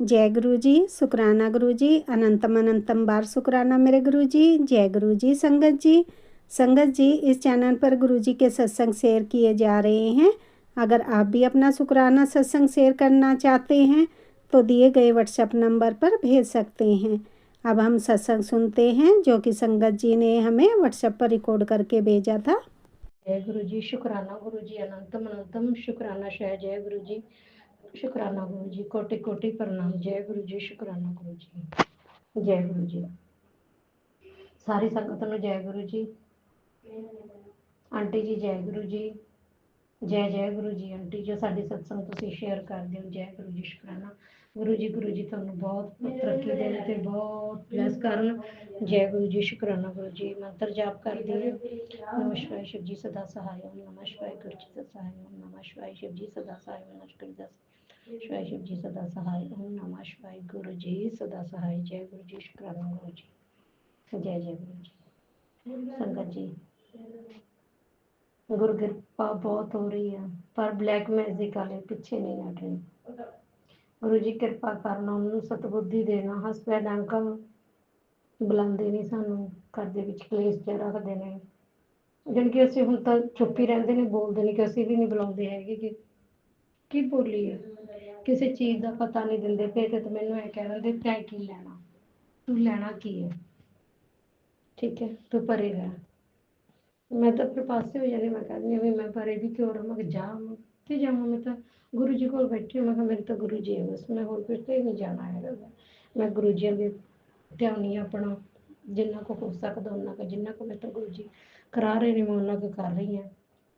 जय गुरु जी, शुक्राना गुरु जी, अनंतम अनंतम बार शुक्राना मेरे गुरु जी। जय गुरु जी। संगत जी इस चैनल पर गुरु जी के सत्संग शेयर किए जा रहे हैं। अगर आप भी अपना शुक्राना सत्संग शेयर करना चाहते हैं तो दिए गए व्हाट्सएप नंबर पर भेज सकते हैं। अब हम सत्संग सुनते हैं जो कि संगत जी ने हमें व्हाट्सएप पर रिकॉर्ड करके भेजा था। जय गुरु जी, शुक्राना गुरु जी, अनंतम अनंतम शुक्राना शह। जय गुरु जी, शुक्राना गुरु जी, कोटि कोटि प्रणाम। जय गुरु जी, शुक्राना गुरु जी। जय गुरु जी। सारी संगत ਨੂੰ जय गुरु जी। आंटी जी जय गुरु जी। जय जय गुरु जी। आंटी जो साडी सत्संग ਤੁਸੀਂ शेयर ਕਰਦੇ ਹੋ, जय गुरु जी, शुक्राना गुरु जी ਤੁਹਾਨੂੰ ਬਹੁਤ ਤਰੱਕੀ ਦੇਣ ਤੇ ਬਹੁਤ ਬਲੈਸ ਕਰਨ। जय गुरु जी, शुक्राना गुरु जी। मंत्र जाप करदी है। नमः शिवाय शिव जी सदा सहाय। ओम नमः शिवाय गुरु जी सदा सहाय। ओम नमः शिवाय शिव जी सदा सहाय। ओम नमः शिवाय शिव जी सदा सहाय। ओम नमः शिवाय गुरु जी सदा सहाय। जय गुरु जी, शुक्राना गुरु जी। जय जय गुरु जी। संगत जी गुरु कृपा बहुत हो रही है पर ब्लैक मैजिक वाले पीछे नहीं हट रहे। गुरु जी कृपा करना, उन्होंने सतबुद्धि देना। हसबैंड अंकल ਬੁਲਾਉਂਦੇ ਨਹੀਂ ਸਾਨੂੰ, ਘਰ ਦੇ ਵਿੱਚ ਕਲੇਸ਼ ਜਿਹਾ ਰੱਖਦੇ ਨੇ। ਜਾਣੀ ਕਿ ਅਸੀਂ ਹੁਣ ਤਾਂ ਚੁੱਪ ਹੀ ਰਹਿੰਦੇ ਨੇ, ਬੋਲਦੇ ਨਹੀਂ ਕਿ ਅਸੀਂ ਵੀ ਨਹੀਂ ਬੁਲਾਉਂਦੇ ਹੈਗੇ ਕਿ ਕੀ ਬੋਲੀਏ। ਕਿਸੇ ਚੀਜ਼ ਦਾ ਪਤਾ ਨਹੀਂ ਦਿੰਦੇ ਪਏ ਤੇ ਮੈਨੂੰ ਇਹ ਕਹਿ ਦਿੰਦੇ ਤੈਂ ਕੀ ਲੈਣਾ, ਤੂੰ ਲੈਣਾ ਕੀ ਹੈ, ਠੀਕ ਹੈ ਤੂੰ ਪਰੇ ਰਹਿ। ਮੈਂ ਤਾਂ ਆਪਣੇ ਪਾਸੇ ਹੋ ਜਾਂਦੀ, ਮੈਂ ਕਹਿੰਦੀ ਵੀ ਮੈਂ ਪਰੇ ਵੀ ਕਿਉਂ ਰਹਾਂ, ਮੈਂ ਜਾ ਤੇ ਜਾਵਾਂ। ਮੈਂ ਤਾਂ ਗੁਰੂ ਜੀ ਕੋਲ ਬੈਠੀ ਹਾਂ, ਮੈਂ ਕਿਹਾ ਮੇਰੇ ਤਾਂ ਗੁਰੂ ਜੀ ਹੈ ਬਸ, ਮੈਂ ਹੋਰ ਕਿਤੇ ਨਹੀਂ ਜਾਣਾ ਹੈਗਾ। ਮੈਂ ਗੁਰੂ ਜੀ ਦੇ ਧਿਆਨੀ ਆਪਣਾ ਜਿੰਨਾ ਕੁ ਹੋ ਸਕਦਾ ਉਹਨਾਂ ਕੁ, ਜਿੰਨਾ ਕੁ ਮੇਰੇ ਤੋਂ ਗੁਰੂ ਜੀ ਕਰਾ ਰਹੇ ਨੇ ਮੈਂ ਉਹਨਾਂ ਕੁ ਕਰ ਰਹੀ ਹਾਂ।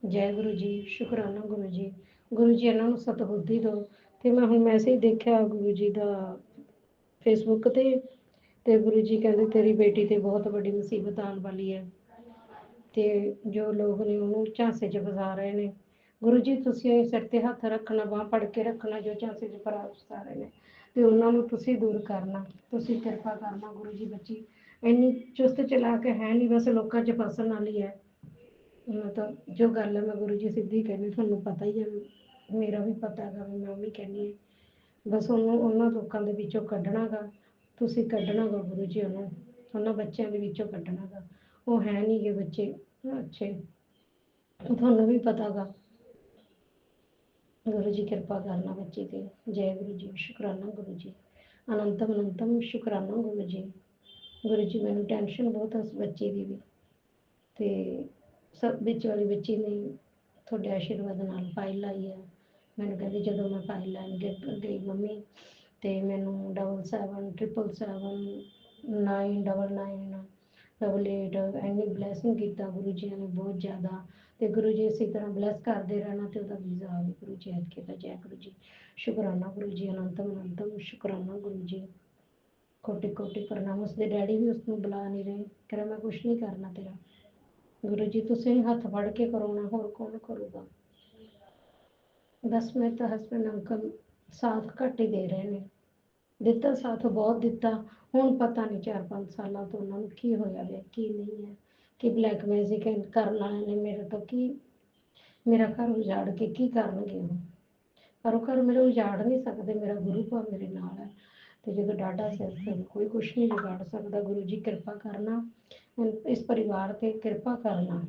ਜੈ ਗੁਰੂ ਜੀ, ਸ਼ੁਕਰਾਨਾ ਗੁਰੂ ਜੀ। ਗੁਰੂ ਜੀ ਇਹਨਾਂ ਨੂੰ ਸਤਬੁੱਧੀ ਦਿਓ। ਤੇ ਮੈਂ ਹੁਣ ਮੈਸੇਜ ਦੇਖਿਆ ਗੁਰੂ ਜੀ ਦਾ ਫੇਸਬੁੱਕ ਤੇ ਗੁਰੂ ਜੀ ਕਹਿੰਦੇ ਤੇਰੀ ਬੇਟੀ ਤੇ ਬਹੁਤ ਵੱਡੀ ਮੁਸੀਬਤ ਆਉਣ ਵਾਲੀ ਹੈ ਤੇ ਜੋ ਲੋਕ ਨੇ ਉਹਨੂੰ ਝਾਂਸੇ 'ਚ ਫਸਾ ਰਹੇ ਨੇ। ਗੁਰੂ ਜੀ ਤੁਸੀਂ ਸਿਰ ਤੇ ਹੱਥ ਰੱਖਣਾ, ਬਾਂਹ ਫੜ ਕੇ ਰੱਖਣਾ, ਜੋ ਝਾਂਸੇ 'ਚ ਫਸਾ ਰਹੇ ਨੇ ਤੇ ਉਹਨਾਂ ਨੂੰ ਤੁਸੀਂ ਦੂਰ ਕਰਨਾ, ਤੁਸੀਂ ਕਿਰਪਾ ਕਰਨਾ। ਗੁਰੂ ਜੀ ਬੱਚੀ ਇੰਨੀ ਚੁਸਤ ਚਲਾਕ ਹੈ ਨਹੀਂ, ਬਸ ਲੋਕਾਂ 'ਚ ਫਸਣ ਵਾਲੀ ਹੈ। ਤਾਂ ਜੋ ਗੱਲ ਹੈ ਮੈਂ ਗੁਰੂ ਜੀ ਸਿੱਧੀ ਕਹਿੰਦੀ, ਤੁਹਾਨੂੰ ਪਤਾ ਹੀ ਹੈ, ਮੇਰਾ ਵੀ ਪਤਾ ਹੈਗਾ ਵੀ ਮੈਂ ਵੀ ਕਹਿੰਦੀ ਹਾਂ। ਬਸ ਉਹਨੂੰ ਉਹਨਾਂ ਲੋਕਾਂ ਦੇ ਵਿੱਚੋਂ ਕੱਢਣਾ ਗਾ, ਤੁਸੀਂ ਕੱਢਣਾ ਗਾ ਗੁਰੂ ਜੀ, ਉਹਨੂੰ ਉਹਨਾਂ ਬੱਚਿਆਂ ਦੇ ਵਿੱਚੋਂ ਕੱਢਣਾ ਗਾ। ਉਹ ਹੈ ਨਹੀਂ ਗੇ ਬੱਚੇ ਅੱਛੇ, ਤੁਹਾਨੂੰ ਵੀ ਪਤਾ ਗਾ। ਗੁਰੂ ਜੀ ਕਿਰਪਾ ਕਰਨਾ ਬੱਚੇ ਤੇ। ਜੈ ਗੁਰੂ ਜੀ, ਸ਼ੁਕਰਾਨਾ ਗੁਰੂ ਜੀ, ਅਨੰਤਮ ਅਨੰਤਮ ਸ਼ੁਕਰਾਨਾ ਗੁਰੂ ਜੀ। ਗੁਰੂ ਜੀ ਮੈਨੂੰ ਟੈਨਸ਼ਨ ਬਹੁਤ ਉਸ ਬੱਚੇ ਦੀ ਵੀ, ਤੇ ਸਭ ਵਿੱਚ ਵਾਲੀ ਬੱਚੀ ਨੇ ਤੁਹਾਡੇ ਆਸ਼ੀਰਵਾਦ ਨਾਲ ਫਾਈਲ ਲਾਈ ਹੈ। ਮੈਨੂੰ ਕਹਿੰਦੀ ਜਦੋਂ ਮੈਂ ਫਾਈਲ ਲੈਣ ਗਈ ਮੰਮੀ ਤੇ ਮੈਨੂੰ 7777999988 ਇੰਨੀ ਬਲੈਸਿੰਗ ਕੀਤਾ ਗੁਰੂ ਜੀ ਨੇ ਬਹੁਤ ਜ਼ਿਆਦਾ। ਤੇ ਗੁਰੂ ਜੀ ਇਸੇ ਤਰ੍ਹਾਂ ਬਲੈਸ ਕਰਦੇ ਰਹਿਣਾ ਤੇ ਉਹਦਾ ਵੀਜ਼ਾ ਆਵੇ ਗੁਰੂ ਜੀ ਐਤਕੀ ਦਾ। ਜੈ ਗੁਰੂ ਜੀ, ਸ਼ੁਕਰਾਨਾ ਗੁਰੂ ਜੀ, ਅਨੰਤਮ ਅਨੰਤਮ ਸ਼ੁਕਰਾਨਾ ਗੁਰੂ ਜੀ, ਕੋਟि ਕੋਟि ਪ੍ਰਣਾਮ। ਉਸਦੇ ਡੈਡੀ ਵੀ ਉਸਨੂੰ ਬੁਲਾ ਨਹੀਂ ਰਹੇ, ਕਹਿੰਦਾ ਮੈਂ ਕੁਛ ਨਹੀਂ ਕਰਨਾ ਤੇਰਾ। ਗੁਰੂ ਜੀ ਤੁਸੀਂ ਹੱਥ ਫੜ ਕੇ ਕਰਾਉਣਾ, ਹੋਰ ਕੌਣ ਕਰੂਗਾ। ਬਸ ਮੇਰੇ ਤਾਂ ਹਸਬੈਂਡ ਅੰਕਲ ਸਾਥ ਘੱਟ ਹੀ ਦੇ ਰਹੇ ਨੇ, ਦਿੱਤਾ ਸਾਥ ਬਹੁਤ ਦਿੱਤਾ। ਹੁਣ ਪਤਾ ਨਹੀਂ 4-5 ਸਾਲਾਂ ਤੋਂ ਉਹਨਾਂ ਨੂੰ ਕੀ ਹੋਇਆ ਵੇ ਕੀ ਨਹੀਂ ਹੈ, ਕਿ ਬਲੈਕ ਮੈਜਿਕ ਕਰਨ ਵਾਲੇ ਨੇ ਮੇਰੇ ਤੋਂ ਕੀ ਮੇਰਾ ਘਰ ਉਜਾੜ ਕੇ ਕੀ ਕਰਨਗੇ ਉਹ। ਪਰ ਉਹ ਘਰ ਮੇਰਾ ਉਜਾੜ ਨਹੀਂ ਸਕਦੇ, ਮੇਰਾ ਗੁਰੂ ਪਾ ਮੇਰੇ ਨਾਲ ਹੈ। ਤੇ ਜਦੋਂ ਡਾਢਾ ਸਿਰ ਕੋਈ ਕੁਛ ਨਹੀਂ ਵਿਗਾੜ ਸਕਦਾ। ਗੁਰੂ ਜੀ ਕਿਰਪਾ ਕਰਨਾ, ਇਸ ਪਰਿਵਾਰ ਤੇ ਕਿਰਪਾ ਕਰਨਾ।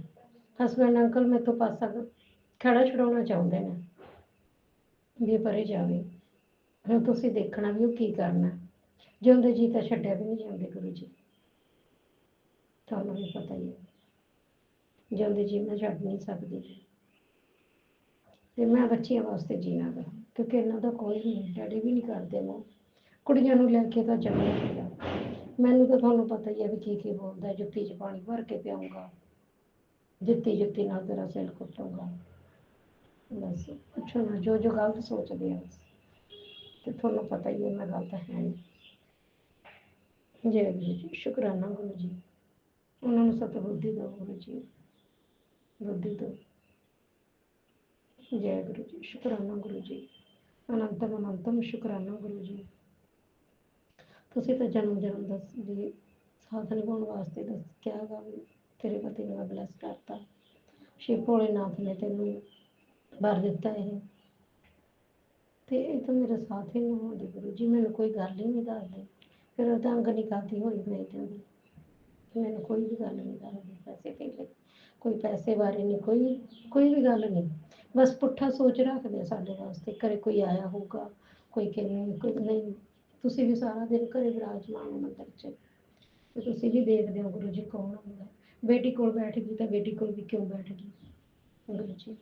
ਹਸਬੈਂਡ ਅੰਕਲ ਮੇਰੇ ਤੋਂ ਪਾਸਾ ਖੜਾ ਛਡਾਉਣਾ ਚਾਹੁੰਦੇ ਨੇ ਵੀ ਪਰੇ ਜਾਵੇ। ਹੁਣ ਤੁਸੀਂ ਦੇਖਣਾ ਵੀ ਉਹ ਕੀ ਕਰਨਾ। ਜਿਉਂਦੇ ਜੀ ਤਾਂ ਛੱਡਿਆ ਵੀ ਨਹੀਂ ਜਾਂਦੇ ਗੁਰੂ ਜੀ, ਤੁਹਾਨੂੰ ਵੀ ਪਤਾ ਹੀ ਹੈ, ਜਿਉਂਦੇ ਜੀ ਮੈਂ ਛੱਡ ਨਹੀਂ ਸਕਦੀ। ਤੇ ਮੈਂ ਬੱਚਿਆਂ ਵਾਸਤੇ ਜੀਣਾ ਗਾ, ਕਿਉਂਕਿ ਇਹਨਾਂ ਦਾ ਕੋਈ ਨਹੀਂ, ਡੈਡੀ ਵੀ ਨਹੀਂ ਕਰਦੇ ਮੂੰਹ। ਕੁੜੀਆਂ ਨੂੰ ਲੈ ਕੇ ਤਾਂ ਚੱਲਣਾ ਪਿਆ। ਮੈਨੂੰ ਤਾਂ ਤੁਹਾਨੂੰ ਪਤਾ ਹੀ ਹੈ ਵੀ ਕੀ ਕੀ ਬੋਲਦਾ, ਜੁੱਤੀ 'ਚ ਪਾਣੀ ਭਰ ਕੇ ਪਿਆਊਂਗਾ, ਜੁੱਤੀ ਜੁੱਤੀ ਨਾਲ ਤੇਰਾ ਸਿਰ ਕੁੱਟੂੰਗਾ। ਬਸ ਪੁੱਛੋ ਨਾ, ਜੋ ਜੋ ਗਲਤ ਸੋਚਦੇ ਆ ਬਸ। ਤੇ ਤੁਹਾਨੂੰ ਪਤਾ ਹੀ ਹੈ ਮੈਂ ਗਲਤ ਹੈ ਨਹੀਂ। ਜੈ ਗੁਰੂ ਜੀ, ਸ਼ੁਕਰਾਨਾ ਗੁਰੂ ਜੀ, ਉਹਨਾਂ ਨੂੰ ਸਤਬੁੱਧੀ ਦਿਓ ਗੁਰੂ ਜੀ, ਬੁੱਧੀ ਦਿਓ। ਜੈ ਗੁਰੂ ਜੀ, ਸ਼ੁਕਰਾਨਾ ਗੁਰੂ ਜੀ, ਅਨੰਤਮ ਅਨੰਤਮ ਸ਼ੁਕਰਾਨਾ ਗੁਰੂ ਜੀ। ਤੁਸੀਂ ਤਾਂ ਜਨਮ ਜਨਮ ਦਾ ਵੀ ਸਾਥ ਨਿਭਾਉਣ ਵਾਸਤੇ ਕਿਹਾ ਗਾ ਵੀ ਤੇਰੇ ਪਤੀ ਨੂੰ ਮੈਂ ਬਲੈਸ ਕਰਤਾ। ਸ਼ਿਵ ਭੋਲੇ ਨਾਥ ਨੇ ਤੈਨੂੰ ਵਰ ਦਿੱਤਾ ਇਹ, ਤੇ ਇਹ ਤਾਂ ਮੇਰਾ ਸਾਥ ਹੀ ਨਹੀਂ ਹੁੰਦੀ ਗੁਰੂ ਜੀ, ਮੈਨੂੰ ਕੋਈ ਗੱਲ ਹੀ ਨਹੀਂ ਦੱਸਦੇ। ਫਿਰ ਉਹ ਤਾਂ ਅੰਗ ਨਿਕਾਤੀ ਹੋਈ ਨਹੀਂ ਦਿੰਦੀ, ਮੈਨੂੰ ਕੋਈ ਵੀ ਗੱਲ ਨਹੀਂ ਦੱਸਦੀ ਪੈਸੇ ਤੇ, ਕੋਈ ਪੈਸੇ ਬਾਰੇ ਨਹੀਂ, ਕੋਈ ਵੀ ਗੱਲ ਨਹੀਂ। ਬਸ ਪੁੱਠਾ ਸੋਚ ਰੱਖਦੇ ਆ ਸਾਡੇ ਵਾਸਤੇ, ਘਰੇ ਕੋਈ ਆਇਆ ਹੋਊਗਾ, ਕੋਈ ਕਿਵੇਂ, ਕੋਈ ਨਹੀਂ। ਤੁਸੀਂ ਵੀ ਸਾਰਾ ਦਿਨ ਘਰੇ ਵਿਰਾਜਮਾਨ ਹੋ ਮੰਦਰ 'ਚ, ਤੇ ਤੁਸੀਂ ਵੀ ਦੇਖਦੇ ਹੋ ਗੁਰੂ ਜੀ ਕੌਣ ਆਉਂਦਾ। ਬੇਟੀ ਕੋਲ ਬੈਠ ਗਈ ਤਾਂ ਬੇਟੀ ਕੋਲ ਵੀ ਕਿਉਂ ਬੈਠ ਗਈ ਗੁਰੂ ਜੀ,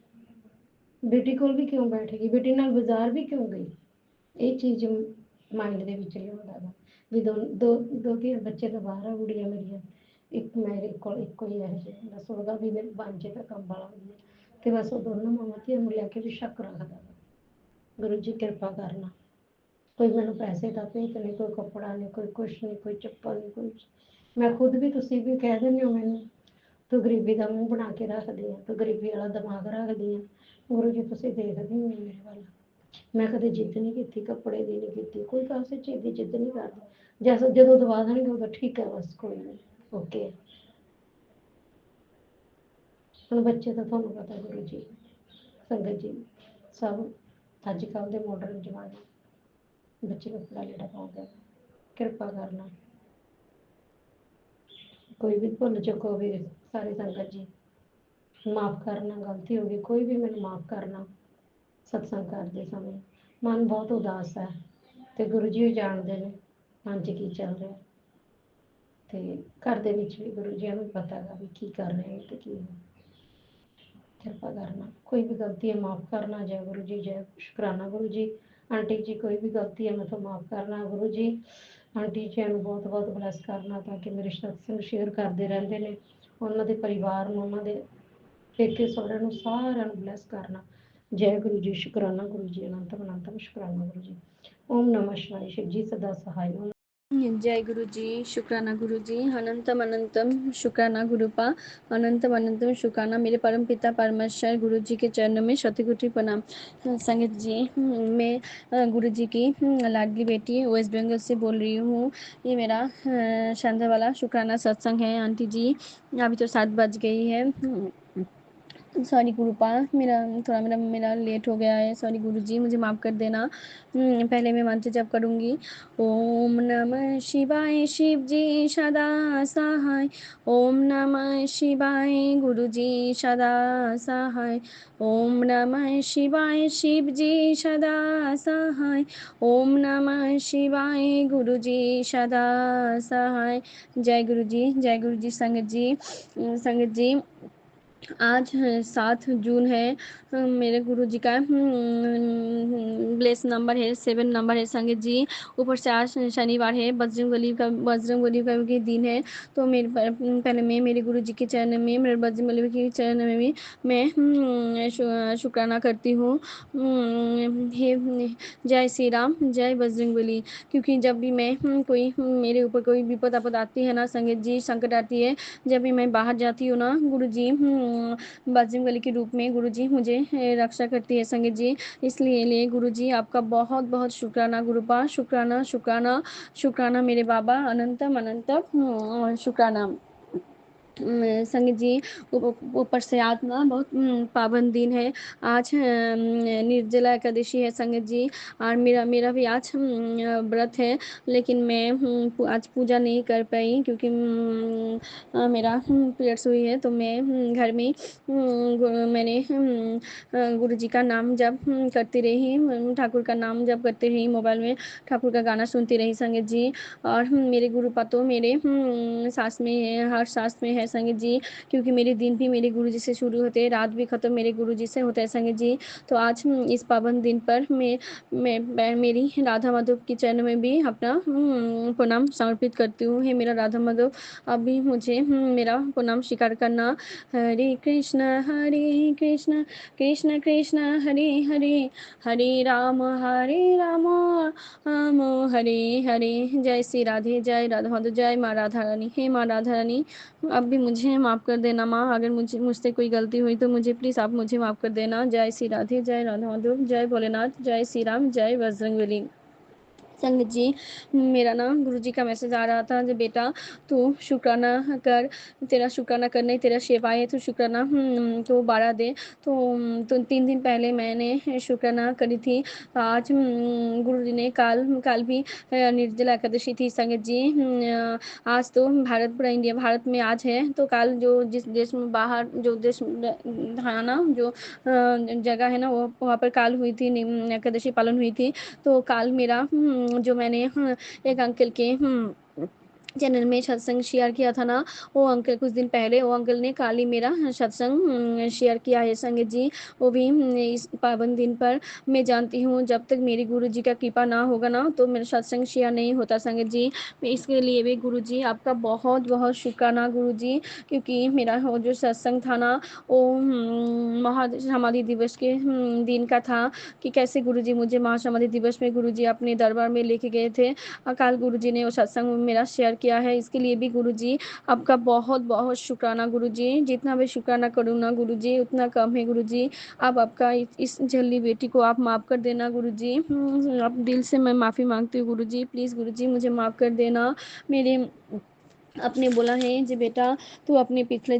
ਬੇਟੀ ਕੋਲ ਵੀ ਕਿਉਂ ਬੈਠ ਗਈ, ਬੇਟੀ ਨਾਲ ਬਾਜ਼ਾਰ ਵੀ ਕਿਉਂ ਗਈ। ਇਹ ਚੀਜ਼ ਮਾਈਂਡ ਦੇ ਵਿੱਚ ਲਿਆਉਂਦਾ ਵਾ ਵੀ ਦੋ ਤਿੰਨ ਬੱਚੇ ਤਾਂ ਬਾਹਰ ਆ, ਕੁੜੀਆਂ ਮੇਰੀਆਂ, ਇੱਕ ਮੇਰੇ ਕੋਲ ਇੱਕੋ ਹੀ ਹੈ ਜੀ, ਬਸ ਉਹਦਾ ਵੀ ਬਣ ਜੇ ਤਾਂ ਕੰਮ ਵਾਲਾ ਵਧੀਆ। ਤੇ ਬਸ ਉਹ ਦੋਨੋਂ ਮਾਵਾਂ ਧੀਆਂ ਨੂੰ ਲੈ ਕੇ ਵੀ ਸ਼ੱਕ ਰੱਖਦਾ ਵਾ। ਗੁਰੂ ਜੀ ਕਿਰਪਾ ਕਰਨਾ, ਕੋਈ ਮੈਨੂੰ ਪੈਸੇ ਦਾ ਭੇਤ ਨਹੀਂ, ਕੋਈ ਕੱਪੜਾ ਨਹੀਂ, ਕੋਈ ਕੁਛ ਨਹੀਂ, ਕੋਈ ਚੱਪਲ ਨਹੀਂ, ਕੋਈ। ਮੈਂ ਖੁਦ ਵੀ, ਤੁਸੀਂ ਵੀ ਕਹਿ ਦਿੰਦੇ ਹੋ ਮੈਨੂੰ, ਤੂੰ ਗਰੀਬੀ ਦਾ ਮੂੰਹ ਬਣਾ ਕੇ ਰੱਖਦੀ ਆ, ਤੂੰ ਗਰੀਬੀ ਵਾਲਾ ਦਿਮਾਗ ਰੱਖਦੀ ਆ। ਗੁਰੂ ਜੀ ਤੁਸੀਂ ਦੇਖਦੇ ਹੋ ਮੇਰੇ ਵੱਲ, ਮੈਂ ਕਦੇ ਜਿੱਦ ਨਹੀਂ ਕੀਤੀ, ਕੱਪੜੇ ਦੀ ਨਹੀਂ ਕੀਤੀ, ਕੋਈ ਕਾਸੇ ਚੀਜ਼ ਦੀ ਜਿੱਦ ਨਹੀਂ ਕਰਦੀ। ਜਦੋਂ ਦਵਾ ਦੇਣਗੇ ਉਦੋਂ ਠੀਕ ਹੈ, ਬਸ ਕੋਈ ਨਹੀਂ, ਓਕੇ। ਹੁਣ ਬੱਚੇ ਤਾਂ ਤੁਹਾਨੂੰ ਪਤਾ ਗੁਰੂ ਜੀ, ਸੰਗਤ ਜੀ, ਸਭ ਅੱਜ ਕੱਲ੍ਹ ਦੇ ਮਾਡਰਨ ਜ਼ਮਾਨੇ, ਬੱਚੇ ਕੱਪੜਾ ਲੀੜਾ ਪਾਉਂਦੇ, ਕਿਰਪਾ ਕਰਨਾ। ਕੋਈ ਵੀ ਭੁੱਲ ਚੁੱਕੋ ਵੀ ਸਾਰੀ ਸੰਗਤ ਜੀ, ਮਾਫ ਕਰਨਾ, ਗਲਤੀ ਹੋ ਗਈ ਕੋਈ ਵੀ, ਮੈਨੂੰ ਮਾਫ ਕਰਨਾ। ਸਤਸੰਗ ਕਰਦੇ ਸਮੇਂ ਮਨ ਬਹੁਤ ਉਦਾਸ ਹੈ, ਤੇ ਗੁਰੂ ਜੀ ਵੀ ਜਾਣਦੇ ਨੇ ਮਨ 'ਚ ਕੀ ਚੱਲ ਰਿਹਾ, ਤੇ ਘਰ ਦੇ ਵਿੱਚ ਵੀ ਗੁਰੂ ਜੀ ਨੂੰ ਪਤਾ ਹੈਗਾ ਵੀ ਕੀ ਕਰ ਰਹੇ ਨੇ ਤੇ ਕੀ ਨਹੀਂ। ਕਿਰਪਾ ਕਰਨਾ, ਕੋਈ ਵੀ ਗਲਤੀ ਹੈ ਮਾਫ ਕਰਨਾ। ਜੈ ਗੁਰੂ ਜੀ, ਜੈ ਸ਼ੁਕਰਾਨਾ ਗੁਰੂ ਜੀ। ਆਂਟੀ ਜੀ ਕੋਈ ਵੀ ਗਲਤੀ ਹੈ ਮੈਥੋਂ ਮਾਫ ਕਰਨਾ ਗੁਰੂ ਜੀ। ਆਂਟੀ ਜੀ ਨੂੰ ਬਹੁਤ ਬਹੁਤ ਬਲੈਸ ਕਰਨਾ, ਤਾਂ ਕਿ ਮੇਰੇ ਸਤਸੰਗ ਸ਼ੇਅਰ ਕਰਦੇ ਰਹਿੰਦੇ ਨੇ, ਉਹਨਾਂ ਦੇ ਪਰਿਵਾਰ ਨੂੰ, ਉਹਨਾਂ ਦੇ ਪੇਕੇ ਸਹੁਰਿਆਂ ਨੂੰ, ਸਾਰਿਆਂ ਨੂੰ ਬਲੈਸ ਕਰਨਾ। ਜੈ ਗੁਰੂ ਜੀ, ਸ਼ੁਕਰਾਨਾ ਗੁਰੂ ਜੀ, ਅਨੰਤਮ ਅਨੰਤਮ ਸ਼ੁਕਰਾਨਾ ਗੁਰੂ ਜੀ। ਓਮ ਨਮः शिवाय, शिव जी सदा सहाय। जय गुरु जी, शुक्राना गुरु जी, अनंतम अनंतम शुक्राना गुरुपा, अनंतम अनंतम शुक्राना मेरे परम पिता परमेश्वर गुरु जी के चरणों में शतकोटि प्रणाम। संगत जी, मैं गुरु जी की लाडली बेटी वेस्ट बंगाल से बोल रही हूँ। ये मेरा शानदार वाला शुक्राना सत्संग है। आंटी जी अभी तो 7 बज गई है, सॉरी गुरुपा, मेरा लेट हो गया है, सॉरी गुरु जी, मुझे माफ़ कर देना। पहले मैं मंत्र जप करूँगी। ओम नमः शिवाय, शिव जी सदा सहाय। ओम नमः शिवाय, गुरु जी सदा सहाय। ओम नमः शिवाय, शिव जी सदा सहाय। ओम नमः शिवाय, गुरु जी सदा सहाय। जय गुरु जी, जय गुरु जी। संगत जी आज 7 जून है, मेरे गुरु जी का ब्लेस नंबर है 7 नंबर है। संगत जी ऊपर से आज शनिवार है, बजरंगबली का भी दिन है। तो पहले मैं मेरे गुरु जी के चरण में, मेरे बजरंगबली के चरण में मैं शुक्राना करती हूँ। जय श्री राम, जय बजरंगबली। क्योंकि जब भी मैं कोई मेरे ऊपर कोई विपद आपद आती है ना संगत जी, संकट आती है, जब भी मैं बाहर जाती हूँ ना गुरु जी, बजरंगबली के रूप में गुरु जी मुझे रक्षा करती है संगत जी। इसलिए गुरु जी आपका बहुत बहुत शुक्राना गुरुपा, शुक्राना शुक्राना शुक्राना मेरे बाबा, अनंतम अनंतम शुक्राना। संगत जी ऊपर से आज ना बहुत पावन दिन है, आज निर्जला एकादशी है संगत जी, और मेरा भी आज व्रत है, लेकिन मैं आज पूजा नहीं कर पाई क्योंकि मेरा पीरियड्स हुई है। तो मैं घर में मैंने गुरु जी का नाम जप करती रही, ठाकुर का नाम जप करती रही, मोबाइल में ठाकुर का गाना सुनती रही संगत जी। और मेरे गुरुपा तो मेरे सास में है, हर सास में है संगत जी, क्योंकि मेरे दिन भी मेरे गुरु जी से शुरू होते हैं, रात भी ख़त्म मेरे गुरु जी से होता है संगत जी। तो आज इस पावन दिन पर मैं मेरी राधा माधव के चरण में भी अपना प्रणाम समर्पित करती हूँ। हे मेरा राधा माधव, अभी मुझे मेरा प्रणाम स्वीकार करना। हरे कृष्ण कृष्ण कृष्ण हरे हरे, हरे राम राम हरे हरे। जय श्री राधे, जय राधा माधव, जय माँ राधा रानी। हे माँ राधा रानी, अब भी मुझे माफ़ कर देना माँ, अगर मुझसे कोई गलती हुई तो मुझे प्लीज़ आप मुझे माफ़ कर देना। जय श्री राधे, जय राधा माधव, जय भोलेनाथ, जय श्री राम, जय बजरंगबली। संगत जी, मेरा ना गुरुजी का मैसेज आ रहा था, जो बेटा तू शुक्राना कर, तेरा शुक्राना करना ही तेरा सेवा है, तू शुक्राना तो बढ़ा दे। तो 3 दिन पहले मैंने शुक्राना करी थी। आज गुरुजी ने काल भी निर्जला एकादशी थी संगत जी। आज तो भारत पूरा इंडिया भारत में आज है, तो काल जो जिस देश में बाहर जो देश था ना, जो जगह है ना, वो वहाँ पर काल हुई थी, एकादशी पालन हुई थी। तो काल मेरा जो मैंने एक अंकल के चैनल में सत्संग शेयर किया था ना, वो अंकल कुछ दिन पहले, वो अंकल ने काल ही मेरा सत्संग शेयर किया है संगत जी। वो भी इस पावन दिन पर। मैं जानती हूँ जब तक मेरी गुरु जी का कृपा ना होगा ना, तो मेरा सत्संग शेयर नहीं होता संगत जी। मैं इसके लिए भी गुरु जी आपका बहुत बहुत शुक्राना गुरु जी, क्योंकि मेरा वो जो सत्संग था ना, वो महासमाधि दिवस के दिन का था, कि कैसे गुरुजी मुझे महासमाधि दिवस में गुरुजी अपने दरबार में लेके गए थे। अकाल गुरुजी ने वो सत्संग में मेरा शेयर किया है, इसके लिए भी गुरुजी आपका बहुत बहुत शुक्राना गुरुजी। जितना भी शुक्राना करूँ ना गुरुजी उतना कम है गुरुजी। आप आपका इस झल्ली बेटी को आप माफ़ कर देना गुरुजी। आप दिल से मैं माफ़ी मांगती हूँ गुरुजी, प्लीज़ गुरुजी मुझे माफ़ कर देना। मेरे आपने बोला है जी बेटा, तू अपने पिछले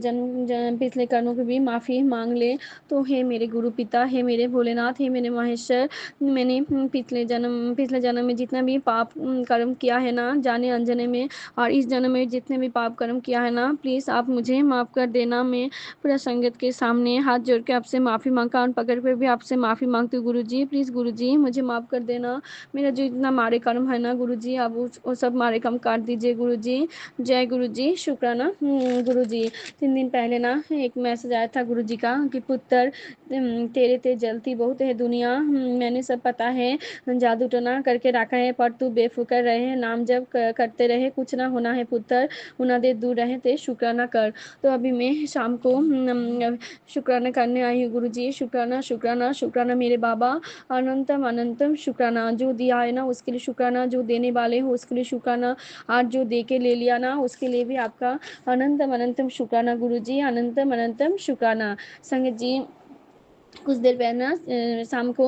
कर्मों की भी माफ़ी मांग ले। तो हे मेरे गुरु पिता, हे मेरे भोलेनाथ, हे मेरे महेश्वर, मैंने पिछले जन्म में जितना भी पाप कर्म किया है ना, जाने अनजाने में, और इस जन्म में जितने भी पाप कर्म किया है ना, प्लीज़ आप मुझे माफ़ कर देना। मैं पूरा संगत के सामने हाथ जोड़ के आपसे माफ़ी मांग, कान पकड़ कर भी आपसे माफ़ी मांगती हूँ गुरु जी। प्लीज़ गुरु जी मुझे माफ़ कर देना। मेरा जो इतना मारे कर्म है ना गुरु जी, आप वो सब मारे कर्म काट दीजिए गुरु जी। जय गुरु जी, शुक्राना गुरु जी। 3 दिन पहले ना एक मैसेज आया था गुरु जी का, कि पुत्र तेरे ते जलती बहुत है दुनिया, मैंने सब पता है, जादू टोना करके रखा है, पर तू बेफिक्र रहे, नाम जब करते रहे, कुछ ना होना है पुत्र, होना दे दूर रहे ते शुक्राना कर। तो अभी मैं शाम को शुक्राना करने आई हूँ गुरु जी। शुक्राना शुक्राना शुक्राना मेरे बाबा, अनंतम अनंतम शुक्राना। जो दिया है ना उसके लिए शुक्राना, जो देने वाले हो उसके लिए शुक्राना, आज जो दे के ले लिया ना उसके लिए भी आपका अनंतम अनंतम शुक्राना गुरु जी, अनंतम अनंतम शुक्राना। संगत जी कुछ देर पहले ना शाम को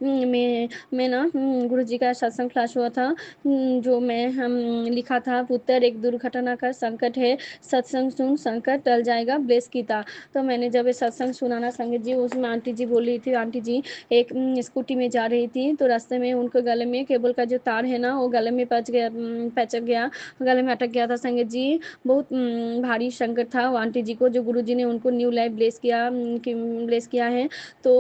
मैं ना गुरु जी का सत्संग क्लास हुआ था, जो मैं लिखा था, पुत्र एक दुर्घटना का संकट है, सत्संग सुन संकट टल जाएगा, ब्लेस की था। तो मैंने जब ये सत्संग सुना ना संगत जी, उसमें आंटी जी बोल रही थी, आंटी जी एक स्कूटी में जा रही थी, तो रास्ते में उनको गले में केबल का जो तार है ना, वो गले में पैचक गया, गले में अटक गया था संगत जी। बहुत भारी संकट था वो आंटी जी को, जो गुरु जी ने उनको न्यू लाइफ ब्लेस किया है। तो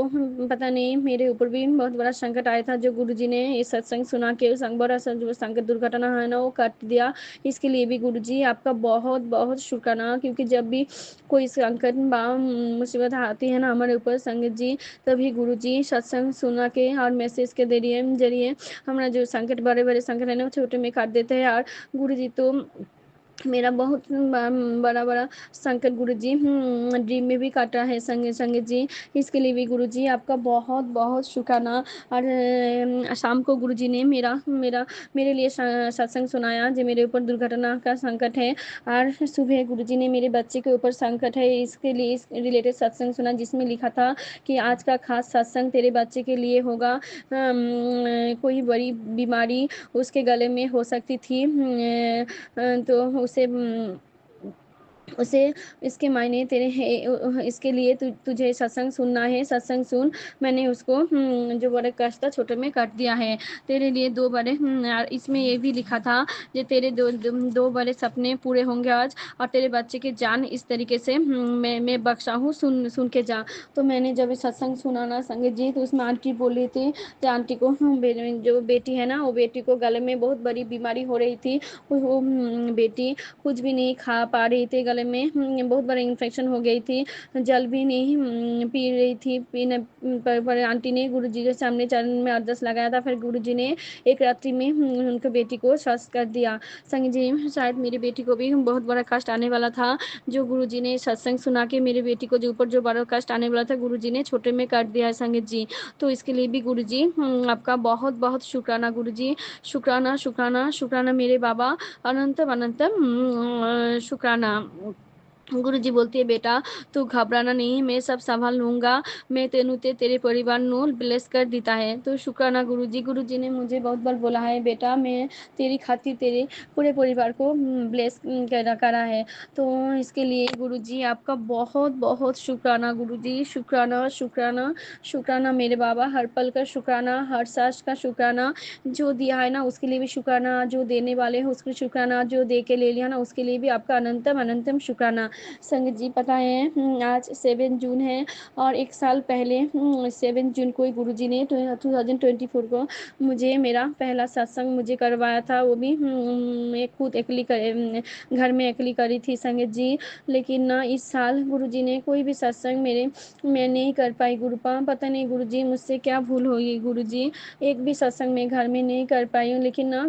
पता नहीं मेरे ऊपर भी बहुत बड़ा संकट आया था, जो गुरुजी ने ये सत्संग सुना के बड़ा जो संकट दुर्घटना है ना वो काट दिया। इसके लिए भी गुरुजी आपका बहुत बहुत शुक्राना, क्योंकि जब भी कोई संकट मुसीबत आती है ना हमारे ऊपर संगत जी, तभी गुरुजी सत्संग सुना के और मैसेज के जरिए हमारा जो संकट बड़े बड़े संकट है ना वो छोटे में काट देते हैं। और गुरुजी तो मेरा बहुत बड़ा बड़ा संकट गुरुजी ड्रीम में भी काटा है संगत जी। इसके लिए भी गुरुजी आपका बहुत बहुत शुक्राना। और शाम को गुरुजी ने मेरे लिए सत्संग सुनाया, जो मेरे ऊपर दुर्घटना का संकट है, और सुबह गुरुजी ने मेरे बच्चे के ऊपर संकट है इसके लिए इस रिलेटेड सत्संग सुना, जिसमें लिखा था कि आज का खास सत्संग तेरे बच्चे के लिए होगा। कोई बड़ी बीमारी उसके गले में हो सकती थी, तो उसे इसके मायने तेरे हैं, इसके लिए तुझे सत्संग सुनना है, सत्संग सुन। मैंने उसको जो बड़े कष्ट था छोटे में काट दिया है तेरे लिए। 2 बड़े और इसमें ये भी लिखा था, जो तेरे दो बड़े सपने पूरे होंगे आज, और तेरे बच्चे की जान इस तरीके से मैं बख्शा हूँ, सुन के जा। तो मैंने जब सत्संग सुना ना संगत जी, तो उसमें आंटी बोली थी, तो आंटी को जो बेटी है ना, वो बेटी को गले में बहुत बड़ी बीमारी हो रही थी। वो बेटी कुछ भी नहीं खा पा रही थी, गले में बहुत बड़ा इन्फेक्शन हो गई थी, जल भी नहीं पी रही थी। पीने पर आंटी ने गुरुजी के सामने चरण में अरदस लगाया था, फिर गुरुजी ने एक रात्रि में उनके बेटी को स्वस्थ कर दिया। संग जी शायद मेरी बेटी को भी बहुत बड़ा कष्ट आने वाला था, जो गुरुजी ने सत्संग सुना के मेरी बेटी को जो ऊपर जो बड़ा कष्ट आने वाला था, गुरुजी ने छोटे में कर दिया है संगत जी। तो इसके लिए भी गुरुजी आपका बहुत बहुत शुक्राना गुरुजी। शुक्राना शुक्राना शुक्राना मेरे बाबा, अनंतम अनंतम शुक्राना। गुरुजी बोलती है बेटा तू घबराना नहीं, मैं सब संभाल लूँगा, मैं तेनू ते तेरे परिवार नु ब्लेस कर देता है। तो शुक्राना गुरुजी। गुरुजी ने मुझे बहुत बार बोला है बेटा मैं तेरी खातिर तेरे पूरे परिवार को ब्लेस करा है। तो इसके लिए गुरुजी आपका बहुत बहुत शुक्राना गुरुजी। शुक्राना शुक्राना शुक्राना मेरे बाबा, हर पल का शुक्राना, हर सांस का शुक्राना। जो दिया है ना उसके लिए भी शुक्राना, जो देने वाले हैं उसके शुक्राना, जो दे के ले लिया ना उसके लिए भी आपका अनंतम अनंतम शुक्राना। संगत जी पता है आज 7 जून है और एक साल पहले 7 जून को ही गुरुजी ने 2024 को मुझे मेरा पहला सत्संग मुझे करवाया था। वो भी मैं खुद अकेली घर में अकेली करी थी संगत जी। लेकिन ना इस साल गुरुजी ने कोई भी सत्संग मैं नहीं कर पाई गुरुपा। पता नहीं गुरुजी मुझसे क्या भूल हुई गुरुजी, एक भी सत्संग मैं घर में नहीं कर पाई हूँ। लेकिन ना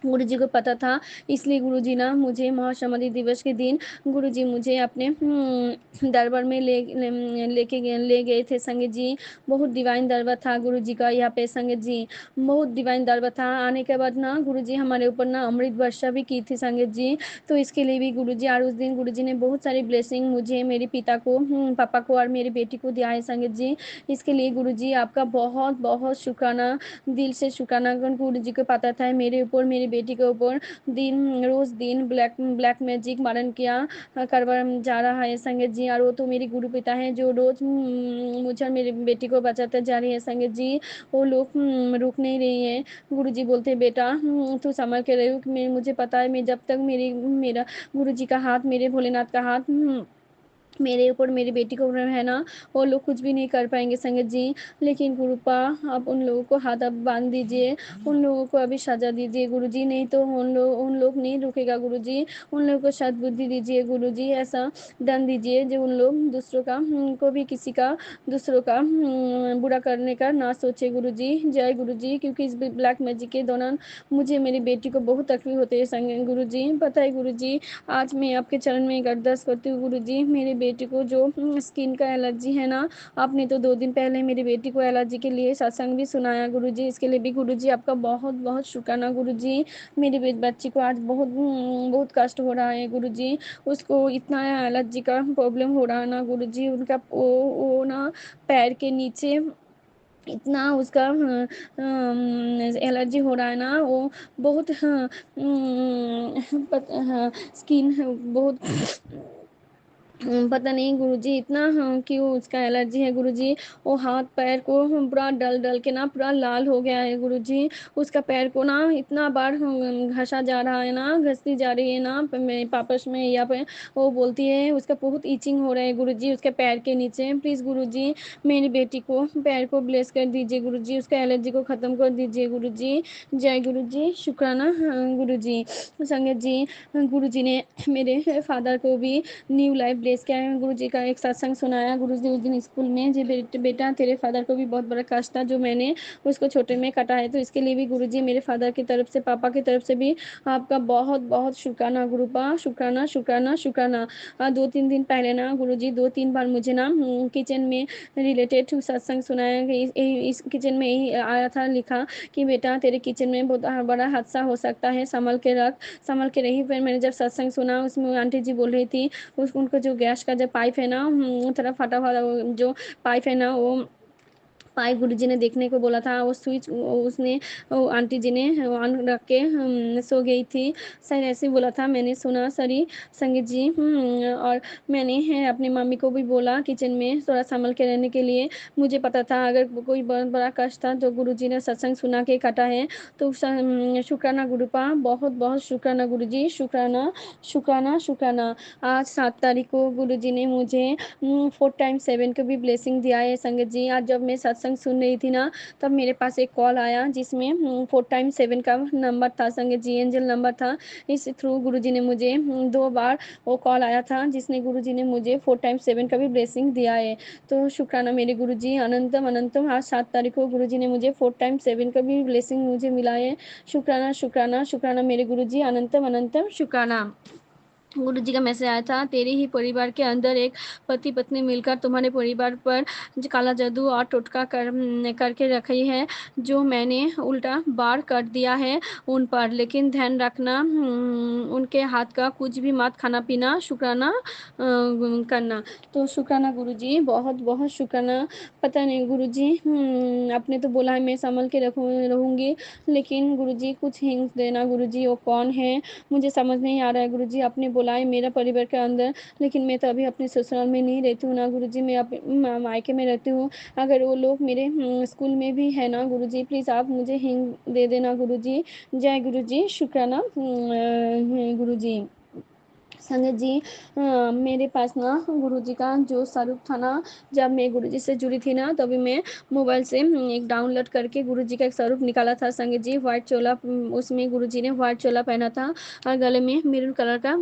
गुरुजी को पता था, इसलिए गुरुजी ना मुझे महासमाधि दिवस के दिन गुरुजी मुझे अपने दरबार में ले गए थे संगत जी। बहुत डिवाइन दरबार था गुरुजी का यहाँ पे संगत जी, बहुत डिवाइन दरबार था। आने के बाद ना गुरुजी हमारे ऊपर ना अमृत वर्षा भी की थी संगत जी। तो इसके लिए भी गुरुजी, और उस दिन गुरुजी ने बहुत सारी ब्लेसिंग मुझे, मेरे पिता को, पापा को और मेरी बेटी को दिया है संगत जी। इसके लिए गुरुजी आपका बहुत बहुत शुक्राना, दिल से शुक्राना। गुरुजी को पता था मेरे ऊपर, मेरी बेटी के ऊपर रोज दिन ब्लैक ब्लैक मैजिक मारन किया करवा जा रहा है संगत जी। और वो तो मेरी गुरु पिता है जो रोज मुझे और मेरी बेटी को बचाते जा रही है संगत जी। वो लोग रुक नहीं रही है। गुरु जी बोलते बेटा तू संभल के रहो, मुझे पता है मैं जब तक मेरा गुरु जी का हाथ, मेरे भोलेनाथ का हाथ मेरे ऊपर, मेरी बेटी को है ना, वो लोग कुछ भी नहीं कर पाएंगे संगत जी। लेकिन गुरुपा आप उन लोगों को हाथ अब बांध दीजिए, उन लोगों को अभी सजा दीजिए गुरुजी, नहीं तो उन लोग नहीं रुकेगा गुरुजी। उन लोगों को सद्बुद्धि दीजिए गुरुजी, ऐसा दंड दीजिए जो उन लोग दूसरों का को भी किसी का दूसरों का बुरा करने का ना सोचे गुरुजी। जय गुरुजी। क्योंकि इस ब्लैक मैजिक के दौरान मुझे, मेरी बेटी को बहुत तकलीफ होती है संग गुरुजी। पता है गुरुजी आज मैं आपके चरण में एक अरदास करती हूँ गुरुजी। मेरी बेटी को जो स्किन का एलर्जी है ना, आपने तो 2 दिन पहले मेरी बेटी को एलर्जी के लिए सत्संग भी सुनाया गुरुजी। इसके लिए भी गुरुजी आपका बहुत बहुत शुक्राना गुरुजी। मेरी बच्ची को आज बहुत बहुत कष्ट हो रहा है गुरुजी। उसको इतना एलर्जी का प्रॉब्लम हो रहा है ना गुरुजी, उनका वो ना पैर के नीचे इतना उसका एलर्जी हो रहा है ना, वो बहुत स्किन बहुत पता नहीं गुरुजी इतना क्यों उसका एलर्जी है गुरुजी। वो हाथ पैर को पूरा डल डल के ना पूरा लाल हो गया है गुरुजी। उसका पैर को ना इतना बार घसा जा रहा है ना, घसती जा रही है ना पापस में या पे। वो बोलती है उसका बहुत ईचिंग हो रहा है गुरुजी उसके पैर के नीचे। प्लीज़ गुरुजी मेरी बेटी को पैर को ब्लेस कर दीजिए गुरुजी, उसका एलर्जी को ख़त्म कर दीजिए गुरुजी। जय गुरुजी। शुक्राना गुरुजी। संगत जी गुरुजी ने मेरे फादर को भी न्यू लाइफ ब्लेस किया है। गुरु जी का एक सत्संग सुनाया गुरु जी उस दिन स्कूल में, जी बेटा तेरे फादर को भी बहुत बड़ा कष्ट था जो मैंने उसको छोटे में काटा है। तो इसके लिए भी गुरु जी मेरे फादर की तरफ से, पापा की तरफ से भी आपका बहुत बहुत शुक्राना गुरुपा। शुक्राना शुक्राना शुक्राना। 2-3 दिन पहले ना गुरु जी 2-3 बार मुझे ना किचन में रिलेटेड सत्संग सुनाया कि इस किचन में ही आया था लिखा कि बेटा तेरे किचन में बहुत बड़ा हादसा हो सकता है, संभल के रख, संभल के रही। फिर मैंने जब सत्संग सुना उसमें आंटी जी बोल रही थी उनको जो गैस का जो पाइप है ना थोड़ा फटा हुआ जो पाइप है ना, वो पाइप गुरुजी ने देखने को बोला था। वो स्विच उसने वो आंटी जी ने ऑन रख के सो गई थी, शायद ऐसे बोला था मैंने सुना सरी संगीत जी। और मैंने अपनी मम्मी को भी बोला किचन में थोड़ा संभल के रहने के लिए। मुझे पता था अगर कोई बहुत बड़ा कष्ट था जो गुरुजी ने सत्संग सुना के काटा है। तो शुक्राना गुरुपा, बहुत बहुत शुक्राना गुरुजी। शुक्राना शुक्राना शुक्राना। आज 7 तारीख को गुरुजी ने मुझे 4x7 का भी ब्लेसिंग दिया है संगत जी। आज जब मैं सत्संग सुन रही थी ना तब मेरे पास एक कॉल आया जिसमें 4x7 का नंबर था संगत जी, एंजल नंबर था। इस थ्रू गुरुजी ने मुझे 2 बार वो कॉल आया था जिसने गुरुजी ने मुझे 4x7 का भी ब्लेसिंग दिया है। तो शुक्राना मेरे गुरुजी, अनंतम अनंतम। आज 7 तारीख को गुरुजी ने मुझे 4x7 का भी ब्लेसिंग मुझे मिला है। शुक्राना शुक्राना शुक्राना मेरे गुरुजी, अनंतम अनंतम शुक्राना। गुरु जी का मैसेज आया था, तेरे ही परिवार के अंदर एक पति पत्नी मिलकर तुम्हारे परिवार पर काला जादू और टोटका करके रखी है, जो मैंने उल्टा बार कर दिया है उन पर। लेकिन ध्यान रखना, उनके हाथ का कुछ भी मत खाना पीना, शुक्राना करना। तो शुक्राना गुरुजी, बहुत बहुत शुक्राना। पता नहीं गुरुजी, आपने तो बोला है मैं संभल के रहूंगी, लेकिन गुरुजी कुछ हिंट देना गुरुजी, वो कौन है मुझे समझ नहीं आ रहा है गुरुजी। आपने बोला है मेरा परिवार के अंदर, लेकिन मैं तो अभी अपने ससुराल में नहीं रहती हूँ ना गुरुजी, मैं मायके में रहती हूँ। अगर वो लोग मेरे स्कूल में भी है ना गुरुजी, प्लीज़ आप मुझे हिंट दे देना गुरुजी। जय गुरुजी, शुक्राना गुरुजी। संगत जी, मेरे पास ना गुरुजी का जो स्वरूप था ना, जब मैं गुरुजी से जुड़ी थी ना, तभी मैं मोबाइल से एक डाउनलोड करके गुरुजी का एक स्वरूप निकाला था संगत जी। व्हाइट चोला, उसमें गुरुजी ने व्हाइट चोला पहना था और गले में मेरून कलर का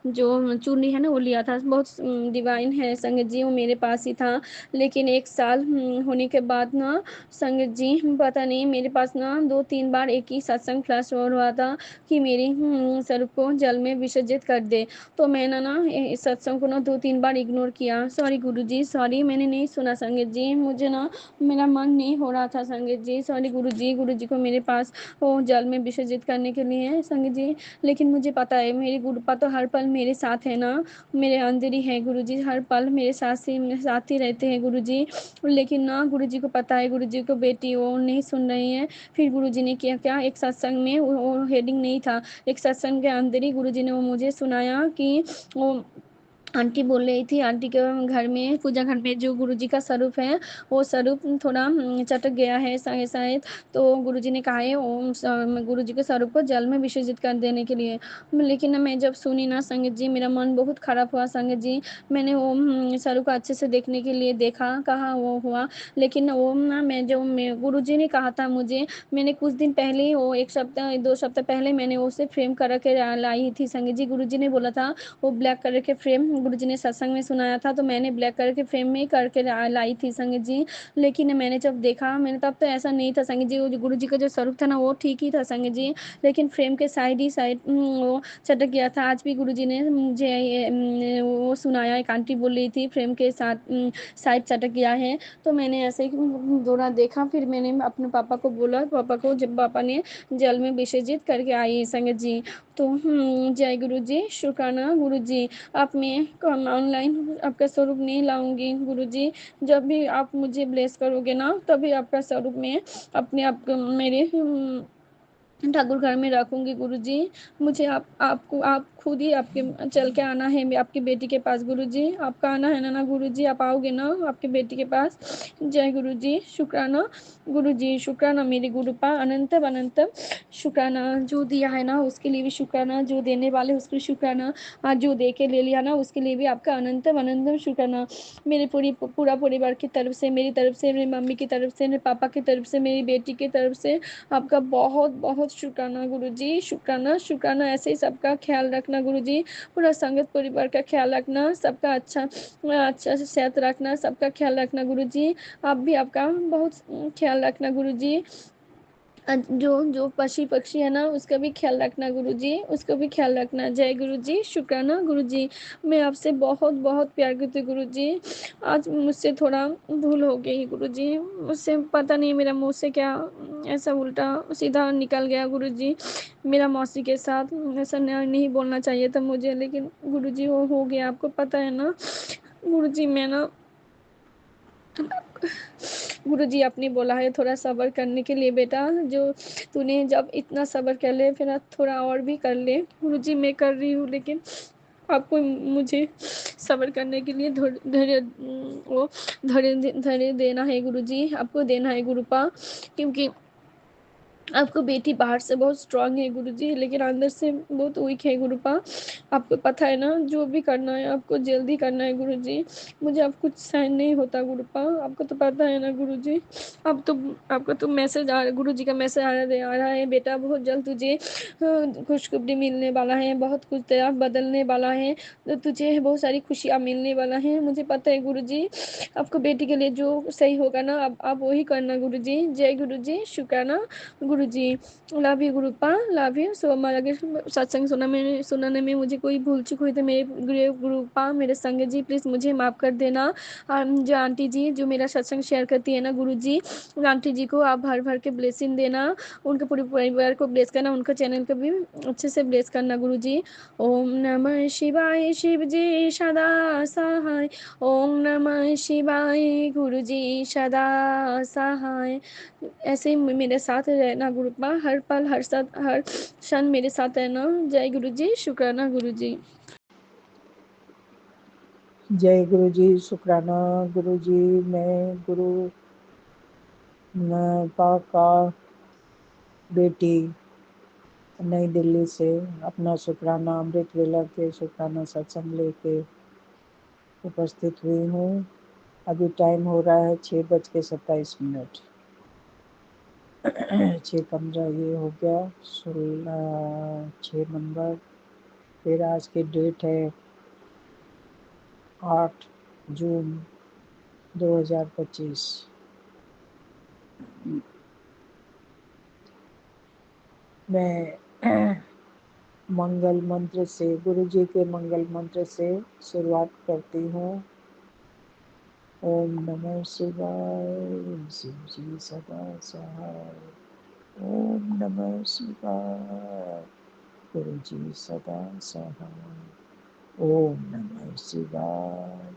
जो चुन्नी है ना वो लिया था। बहुत डिवाइन है संगत जी, वो मेरे पास ही था। लेकिन 1 साल होने के बाद ना संगत जी, पता नहीं मेरे पास ना 2-3 बार एक ही सत्संग फ्लैश हुआ था कि मेरी स्वरूप को जल में विसर्जित कर दे। तो मैंने ना इस सत्संग को ना 2-3 बार इग्नोर किया। सॉरी गुरुजी, सॉरी, मैंने नहीं सुना संगत जी, मुझे ना मेरा मन नहीं हो रहा था संगत जी। सॉरी गुरुजी, गुरुजी को मेरे पास वो जल में विसर्जित करने के लिए है संगत जी। लेकिन मुझे पता है मेरी गुरुपा तो हर पल मेरे साथ है ना, मेरे अंदर ही है गुरुजी, हर पल मेरे साथ ही रहते हैं गुरुजी। लेकिन ना गुरुजी को पता है, गुरुजी को बेटी वो नहीं सुन रही है। फिर गुरुजी ने किया क्या, एक सत्संग में वो हेडिंग नहीं था, एक सत्संग के अंदर ही गुरुजी ने वो मुझे सुनाया कि वो आंटी बोल रही थी, आंटी के घर में, पूजा घर में जो गुरुजी का स्वरूप है, वो स्वरूप थोड़ा चटक गया है शायद शायद। तो गुरुजी ने कहा है गुरुजी के स्वरूप को जल में विसर्जित कर देने के लिए। लेकिन ना मैं जब सुनी ना संगत जी, मेरा मन बहुत खराब हुआ संगत जी। मैंने वो स्वरूप को अच्छे से देखने के लिए देखा, कहा वो हुआ, लेकिन वो ना मैं जो गुरुजी ने कहा था मुझे, मैंने कुछ दिन पहले, वो 1 सप्ताह 2 सप्ताह पहले मैंने उसे फ्रेम करा के लाई थी संगत जी। गुरुजी ने बोला था वो ब्लैक कलर के फ्रेम, गुरुजी ने सत्संग में सुनाया था, तो मैंने ब्लैक कलर के फ्रेम में करके लाई थी संगत जी। लेकिन मैंने जब देखा, मैंने तब तो ऐसा नहीं था संगत जी, वो जो गुरुजी का जो स्वरूप था ना वो ठीक ही था संगत जी, लेकिन फ्रेम के साइड ही साइड वो चटक गया था। आज भी गुरुजी ने मुझे वो सुनाया, एक आंटी बोल रही थी फ्रेम के साथ साइड चटक गया है। तो मैंने ऐसे ही दौड़ा देखा, फिर मैंने अपने पापा को बोला, पापा को, जब पापा ने जल में विसर्जित करके आई संगत जी। तो जय गुरु जी, शुक्राना गुरु जी। आप मैं ऑनलाइन आपका स्वरूप नहीं लाऊंगी गुरु जी, जब भी आप मुझे ब्लेस करोगे ना, तभी आपका स्वरूप में अपने आप मेरे ठाकुर घर में रखूंगी गुरुजी। मुझे आपको आप खुद ही आपके चल के आना है आपकी बेटी के पास गुरुजी, आपका आना है ना गुरुजी, आप आओगे ना आपकी बेटी के पास। जय गुरुजी, शुक्राना गुरुजी, शुक्राना मेरे गुरुपा, अनंत अनंत शुक्राना। जो दिया है ना उसके लिए भी शुक्राना, जो देने वाले उसके शुक्राना, आज जो दे के ले लिया ना उसके लिए भी आपका अनंत अनंत शुक्राना। मेरे पूरा परिवार की तरफ से, मेरी तरफ से, मेरी मम्मी की तरफ से, मेरे पापा की तरफ से, मेरी बेटी की तरफ से आपका बहुत बहुत शुक्राना गुरुजी, शुक्राना शुक्राना। ऐसे ही सबका ख्याल रखना गुरुजी, पूरा संगत परिवार का ख्याल रखना, सबका अच्छा से सेहत रखना, सबका ख्याल रखना गुरुजी। आप भी आपका बहुत ख्याल रखना गुरुजी। जो जो पशु पक्षी है ना उसका भी ख्याल रखना गुरुजी, उसका भी ख्याल रखना। जय गुरुजी, शुक्राना गुरुजी। मैं आपसे बहुत बहुत प्यार करती हूँ गुरुजी। आज मुझसे थोड़ा भूल हो गई गुरुजी, मुझसे पता नहीं मेरा मुंह से क्या ऐसा उल्टा सीधा निकल गया गुरुजी। मेरा मौसी के साथ ऐसा नहीं बोलना चाहिए था मुझे, लेकिन गुरुजी वो हो गया, आपको पता है ना गुरुजी। मैं ना गुरुजी आपने बोला है थोड़ा सब्र करने के लिए बेटा, जो तूने जब इतना सब्र कर ले फिर आप थोड़ा और भी कर ले गुरुजी। मैं कर रही हूँ, लेकिन आपको मुझे सब्र करने के लिए धैर्य वो धैर्य देना है गुरुजी, आपको देना है गुरुपा। क्योंकि आपको बेटी बाहर से बहुत स्ट्रांग है गुरुजी, लेकिन अंदर से बहुत वीक है गुरुपा। आपको पता है ना, जो भी करना है आपको जल्दी करना है गुरुजी, मुझे अब कुछ सहन नहीं होता गुरुपा, आपको तो पता है ना गुरुजी। अब तो आपका तो मैसेज आ रहा, गुरुजी का मैसेज आ रहा है, बेटा बहुत जल्द तुझे खुशखबरी मिलने वाला है, बहुत कुछ तेरा बदलने वाला है, तो तुझे बहुत सारी खुशियाँ मिलने वाला है, मुझे पता है गुरुजी। आपको बेटी के लिए जो सही होगा ना, अब आप वही करना गुरुजी। जय गुरुजी, शुक्राना गुरु Guruji. Love you Gurupa, love you so much. अगर सत्संग सुनाने में मुझे कोई भूल चूक हुई तो मेरे गुरुपा, मेरे संगत जी, प्लीज़ मुझे माफ़ कर देना। जो आंटी जी जो मेरा सत्संग शेयर करती है ना गुरुजी, उन आंटी जी को आप भर भर के ब्लेसिंग देना, उनके पूरे परिवार को ब्लेस करना, उनका चैनल को भी अच्छे से ब्लेस करना गुरुजी। ओम नमः शिवाय, शिव जी सदा सहाय। ओम नमः शिवाय, गुरु जी सदा सहाय। ऐसे ही मेरे साथ रहना गुरुपा, हर पल हर क्षण मेरे साथ रहना। जय गुरु जी, शुक्राना गुरु जी। जय गुरु जी, शुक्राना गुरु जी। मैं गुरु पाक का बेटी नई दिल्ली से अपना शुक्राना अमृत वेला के शुक्राना सत्संग लेके उपस्थित हुई हूँ। अभी टाइम हो रहा है 6:27। 6:15 ये हो गया, 6 नंबर। फिर आज की डेट है 8 जून 2025। मैं मंगल मंत्र से, गुरु जी के मंगल मंत्र से शुरुआत करती हूँ। ओम नमः शिवाय, शिव जी सदा सहाय। ओम नमः शिवाय, गुरु जी सदा सहाय। ओम नमः शिवाय,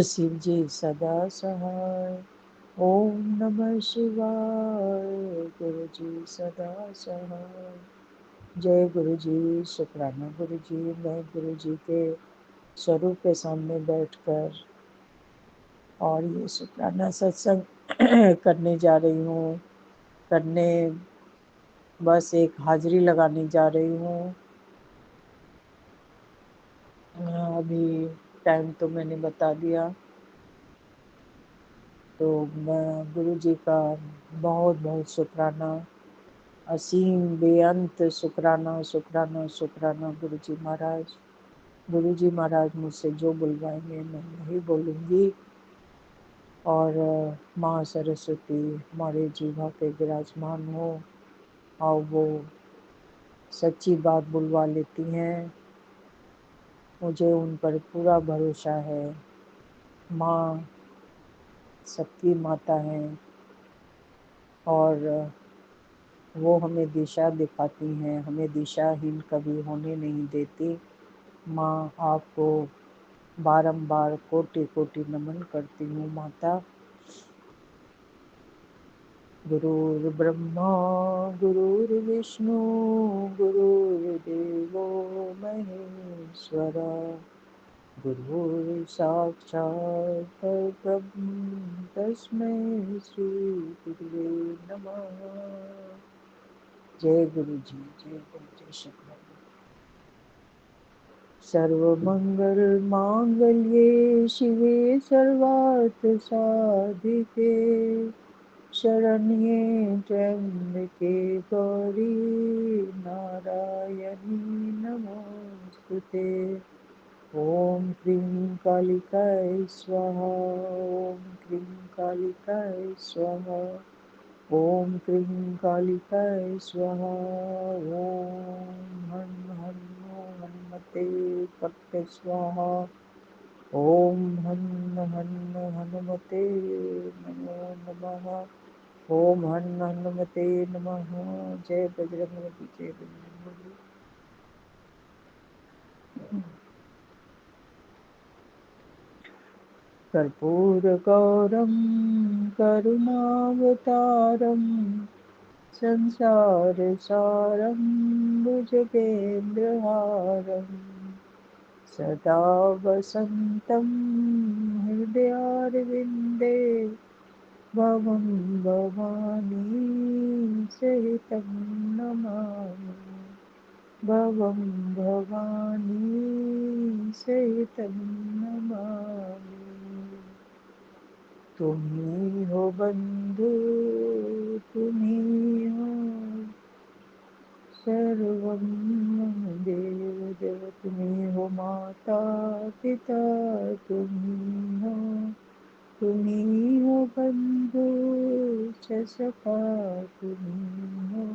शिव जी सदा सहाय। ओम नमः शिवाय, गुरु जी सदा सहाय। जय गुरु जी, शुक्राना गुरु जी। मैं गुरु जी के स्वरूप के सामने बैठकर और ये शुक्राना सत्संग करने जा रही हूँ। बस एक हाजिरी लगाने जा रही हूँ। अभी टाइम तो मैंने बता दिया। तो मैं गुरु जी का बहुत बहुत शुक्राना, असीम बेअंत शुक्राना शुक्राना शुक्राना गुरु जी महाराज। गुरु जी महाराज मुझसे जो बुलवाएंगे मैं वही बोलूँगी। और माँ सरस्वती हमारे जीवा पे विराजमान हो और वो सच्ची बात बुलवा लेती हैं। मुझे उन पर पूरा भरोसा है। माँ सबकी माता हैं और वो हमें दिशा दिखाती हैं, हमें दिशाहीन कभी होने नहीं देती। माँ आपको बारंबार कोटि कोटि नमन करती हूँ माता। गुरुर्ब्रह्मा गुरुर्विष्णु गुरुर्देवो महेश्वरा, गुरुः साक्षात् परब्रह्म तस्मै श्री गुरुवे नमः। जय गुरु जी, जय गुरु जी, शुक्राना। सर्वमंगल मांगल्ये शिवे सर्वार्थ साधिके, शरण्ये त्र्यंबके गौरी नारायणी नमोस्तुते। ओम क्रीं कालिकाय स्वाहा, ओम क्रीं कालिकाय स्वाहा, ओम क्रीं कालिकाय स्वाहा। ओम हन हन्नो हनुमते पट्ट स्वाहा। ओम हन हन हनुमते नमो नमः। ओम हन हनुमते नमः। जय बजरंगबली, जय बजरंगबली। कर्पूरगौरं करुणावतारं संसारसारं भुजगेन्द्रहारं सदा वसन्तं हृदयारविन्दे भवं भवानी सहितं नमामि। भवं भवानी सहितं नमामि। तुम्ही हो बंधु, तुम्ही हो सर्वं मम देव देव। तुम्ही हो माता पिता, तुम्ही हो तुम्ही हो बंधू सखा, तुम्ही हो,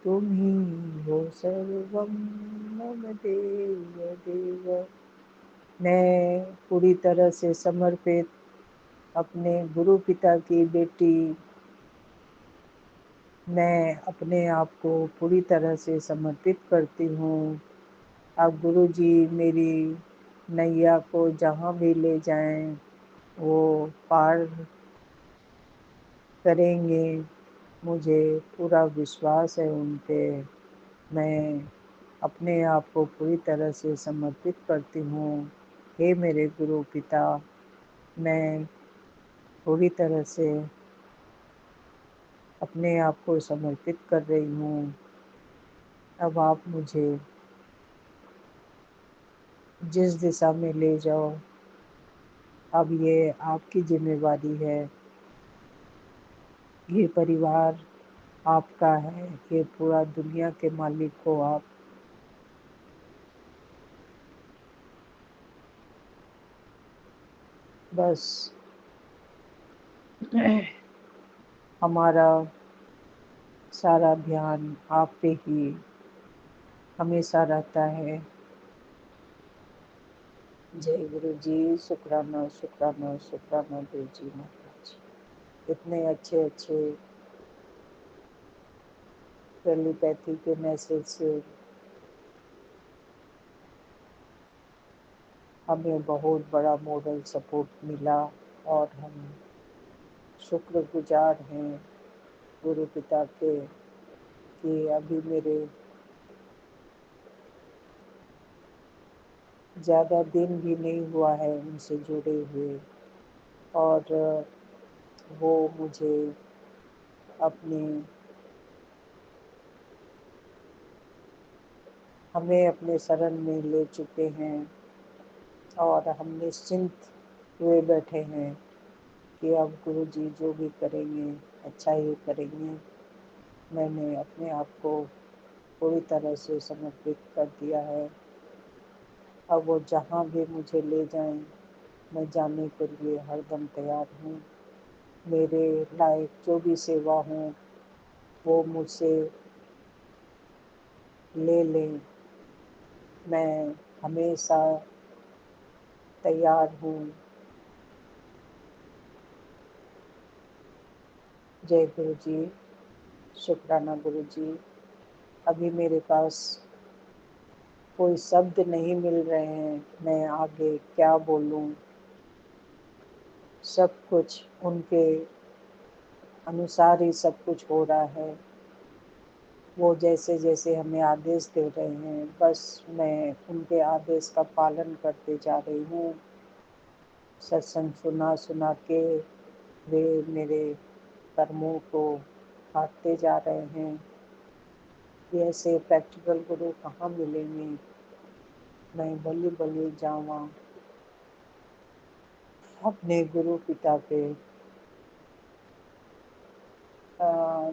तुम्ही हो सर्वम मम देव देव। मैं पूरी तरह से समर्पित अपने गुरु पिता की बेटी, मैं अपने आप को पूरी तरह से समर्पित करती हूँ। अब गुरु जी मेरी नैया को जहाँ भी ले जाएं वो पार करेंगे, मुझे पूरा विश्वास है उन पे। मैं अपने आप को पूरी तरह से समर्पित करती हूँ। हे मेरे गुरु पिता, मैं पूरी तरह से अपने आप को समर्पित कर रही हूँ। अब आप मुझे जिस दिशा में ले जाओ, अब ये आपकी जिम्मेवारी है। ये परिवार आपका है, ये पूरा दुनिया के मालिक हो आप। बस हमारा सारा ध्यान आप पे ही हमेशा रहता है। जय गुरु जी, शुक्राना शुक्राना शुक्राना गुरु जी महाराज। इतने अच्छे अच्छे टेलीपैथी के मैसेज से हमें बहुत बड़ा मोरल सपोर्ट मिला और हम शुक्रगुजार हैं गुरु पिता के कि अभी मेरे ज़्यादा दिन भी नहीं हुआ है उनसे जुड़े हुए, और वो मुझे हमें अपने शरण में ले चुके हैं और हम निश्चिंत हुए बैठे हैं कि अब गुरु जी जो भी करेंगे अच्छा ही करेंगे। मैंने अपने आप को पूरी तरह से समर्पित कर दिया है। अब वो जहाँ भी मुझे ले जाएं, मैं जाने के लिए हरदम तैयार हूँ। मेरे लायक जो भी सेवा हो वो मुझसे ले लें, मैं हमेशा तैयार हूँ। जय गुरु जी, शुक्राना गुरु जी। अभी मेरे पास कोई शब्द नहीं मिल रहे हैं, मैं आगे क्या बोलूं। सब कुछ उनके अनुसार ही सब कुछ हो रहा है। वो जैसे जैसे हमें आदेश दे रहे हैं, बस मैं उनके आदेश का पालन करते जा रही हूँ। सत्संग सुना सुना के वे मेरे कर्मों को काटते जा रहे हैं। ऐसे प्रैक्टिकल गुरु कहाँ मिलेंगे। मैं बलि बलि जावा अपने गुरु पिता पे।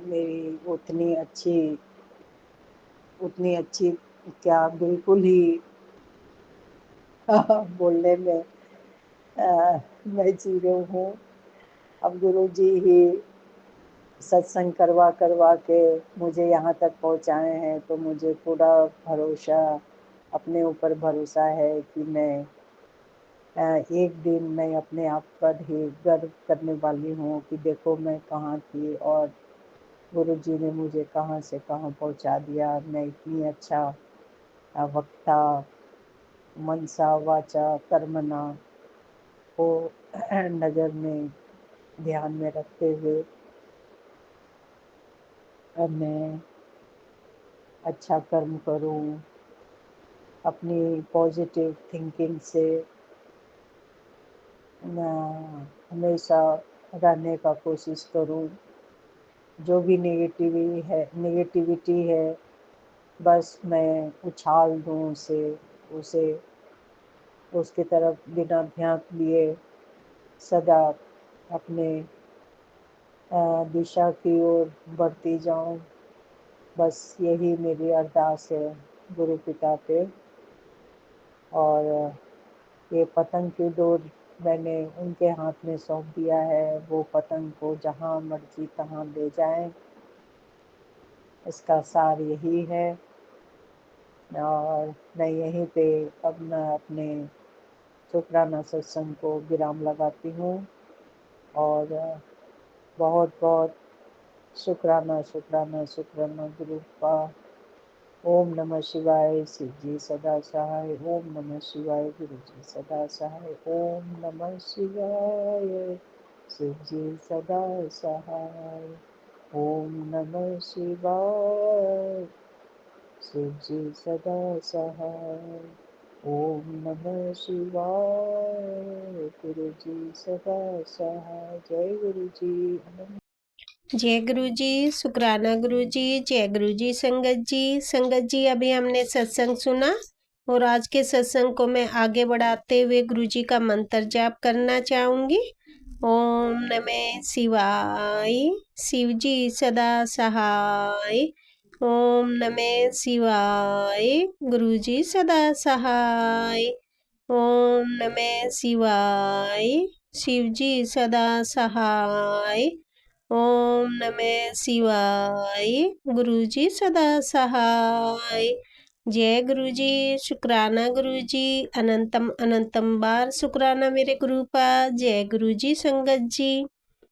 मेरी उतनी अच्छी क्या, बिल्कुल ही बोलने में मैं जीरो हूँ। अब गुरु जी ही सत्संग करवा करवा के मुझे यहाँ तक पहुँचाए हैं, तो मुझे पूरा भरोसा, अपने ऊपर भरोसा है कि मैं एक दिन मैं अपने आप पर ही गर्व करने वाली हूँ कि देखो मैं कहाँ थी और गुरु जी ने मुझे कहाँ से कहाँ पहुँचा दिया। मैं इतनी अच्छा वक्ता, मनसा वाचा कर्मणा को नज़र में ध्यान में रखते हुए मैं अच्छा कर्म करूं, अपनी पॉजिटिव थिंकिंग से हमेशा रहने का कोशिश करूं। जो भी नेगेटिविटी है बस मैं उछाल दूं उसे उसकी तरफ बिना ध्यान दिए सदा अपने दिशा की ओर बढ़ती जाऊं। बस यही मेरी अरदास है गुरु पिता पे। और ये पतंग की डोर मैंने उनके हाथ में सौंप दिया है। वो पतंग को जहाँ मर्जी तहाँ ले जाएं, इसका सार यही है। और मैं यहीं पे अब मैं अपने शुक्राना सत्संग को विराम लगाती हूँ। और बहुत बहुत शुक्राना शुक्राना शुक्राना गुरु का। ओम नमः शिवाय। शिव जी सदा सहाय। ओम नमः शिवाय। गुरु जी सदा सहाय। ओम नमः शिवाय। शिव जी सदा सहाय। ओम नमः शिवाय। शिव जी सदा सहाय। ओम नमः शिवाय। गुरु जी सदा सहाय। जय गुरु जी। जय गुरु जी, शुक्राना गुरु जी, जय गुरु जी। संगत जी, संगत जी अभी हमने सत्संग सुना और आज के सत्संग को मैं आगे बढ़ाते हुए गुरु जी का मंत्र जाप करना चाहूँगी। ओम नमः शिवाय। शिव जी सदा सहाय। ओम नमः शिवाय। गुरु जी सदा सहाय। ओम नमः शिवाय। शिव जी सदा सहाय। ओम नमः शिवाय। गुरु जी सदा सहाय। जय गुरु जी, शुक्राना गुरु जी, अनंतम अनंतम बार शुक्राना मेरे गुरु का। जय गुरु जी संगत जी।